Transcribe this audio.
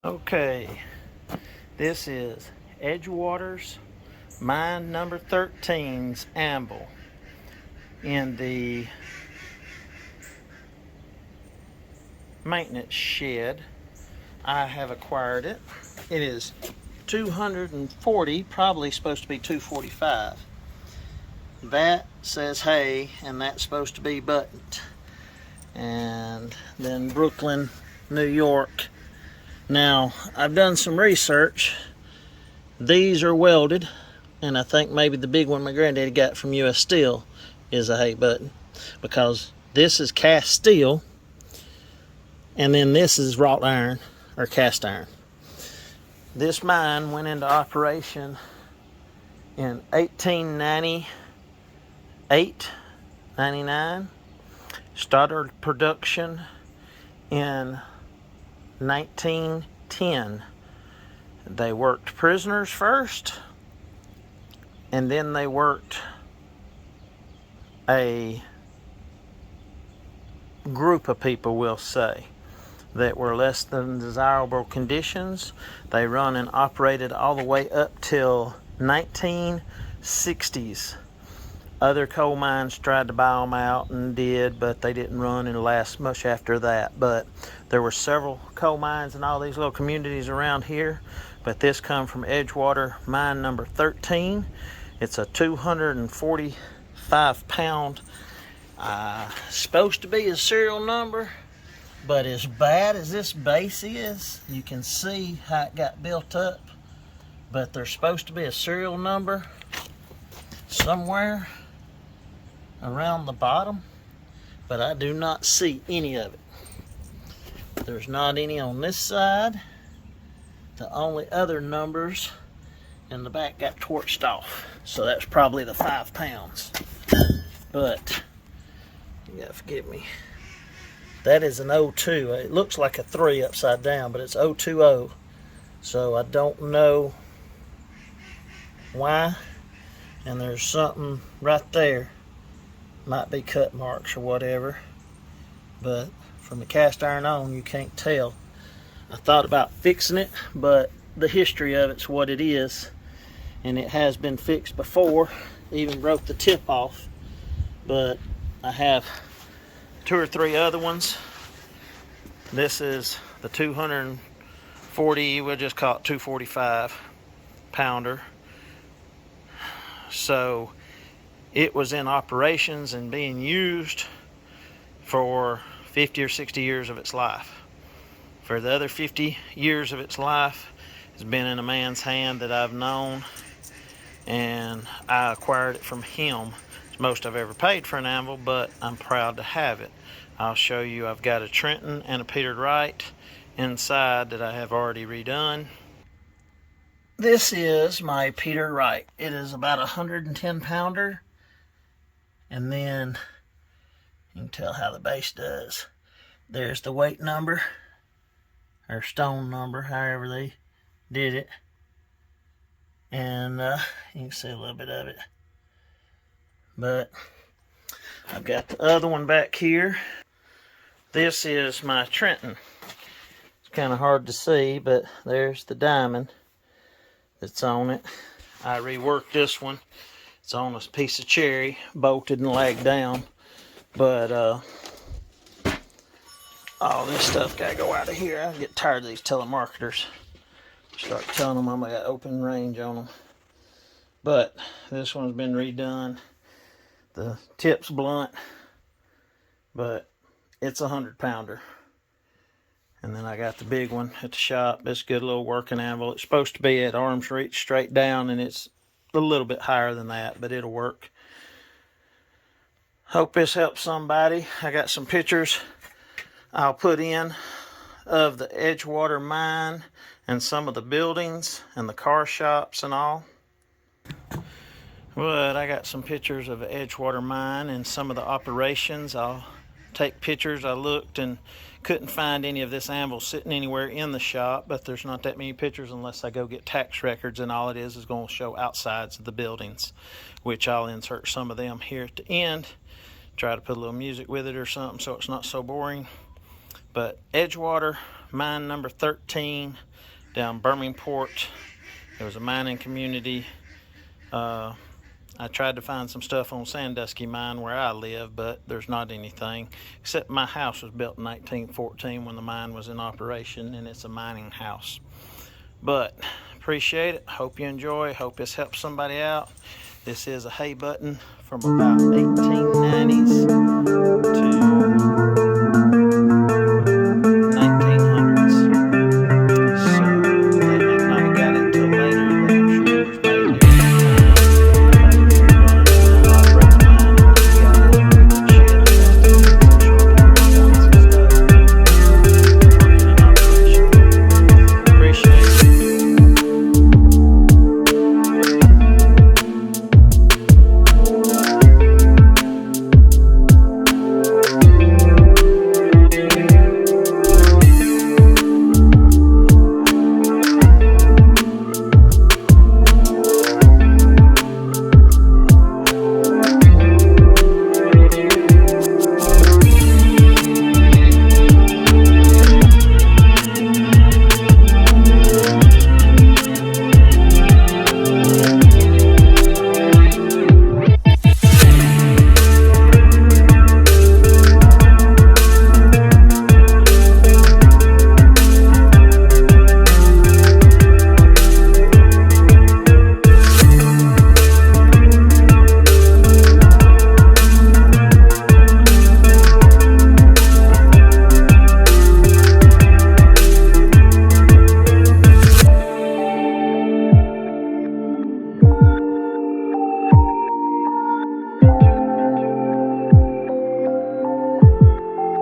Okay, this is Edgewater's mine number 13's anvil in the maintenance shed. I have acquired it. It is 240, probably supposed to be 245. That says Hay, and that's supposed to be buttoned. And then Brooklyn, New York. Now, I've done some research. These are welded, and I think maybe the big one my granddaddy got from US Steel is a Hay-budden, because this is cast steel, and then this is wrought iron, or cast iron. This mine went into operation in 1898, 99. Started production in 1910. They worked prisoners first, and then they worked a group of people, we'll say, that were less than desirable conditions. They run and operated all the way up till 1960s. Other coal mines tried to buy them out and did, but they didn't run and last much after that. But there were several coal mines in all these little communities around here, but this come from Edgewater, mine number 13. It's a 245 pound, supposed to be a serial number, but as bad as this base is, you can see how it got built up. But there's supposed to be a serial number somewhere around the bottom, but I do not see any of it. There's not any on this side. The only other numbers in the back got torched off, so that's probably the 5 pounds. But you gotta forgive me, that is an 02. It looks like a 3 upside down, but it's 020. So I don't know why. And there's something right there, might be cut marks or whatever, but from the cast iron on, you can't tell. I thought about fixing it, but the history of it's what it is, and it has been fixed before. Even broke the tip off. But I have 2 or 3 other ones. This is the 240, we'll just call it 245 pounder. So it was in operations and being used for 50 or 60 years of its life. For the other 50 years of its life, it's been in a man's hand that I've known, and I acquired it from him. It's most I've ever paid for an anvil, but I'm proud to have it. I'll show you. I've got a Trenton and a Peter Wright inside that I have already redone. This is my Peter Wright. It is about a 110 pounder. And then you can tell how the base does. There's the weight number, or stone number, however they did it. And you can see a little bit of it. But I've got the other one back here. This is my Trenton. It's kind of hard to see, but there's the diamond that's on it. I reworked this one. It's on a piece of cherry, bolted and lagged down. But all this stuff gotta go out of here. I get tired of these telemarketers. Start telling them I'm got open range on them. But this one's been redone. The tip's blunt, but it's a 100 pounder. And then I got the big one at the shop. It's a good little working anvil. It's supposed to be at arm's reach straight down, and it's a little bit higher than that, but it'll work. Hope this helps somebody. I got some pictures I'll put in of the Edgewater mine and some of the buildings and the car shops and all. But I got some pictures of the Edgewater mine and some of the operations. I'll take pictures. I looked and couldn't find any of this anvil sitting anywhere in the shop, but there's not that many pictures unless I go get tax records, and all it is going to show outsides of the buildings, which I'll insert some of them here at the end. Try to put a little music with it or something so it's not so boring. But Edgewater, mine number 13, down Birmingport. It was a mining community. I tried to find some stuff on Sandusky Mine where I live, but there's not anything, except my house was built in 1914 when the mine was in operation, and it's a mining house. But appreciate it. Hope you enjoy. Hope this helps somebody out. This is a Hay-budden from about 1890s.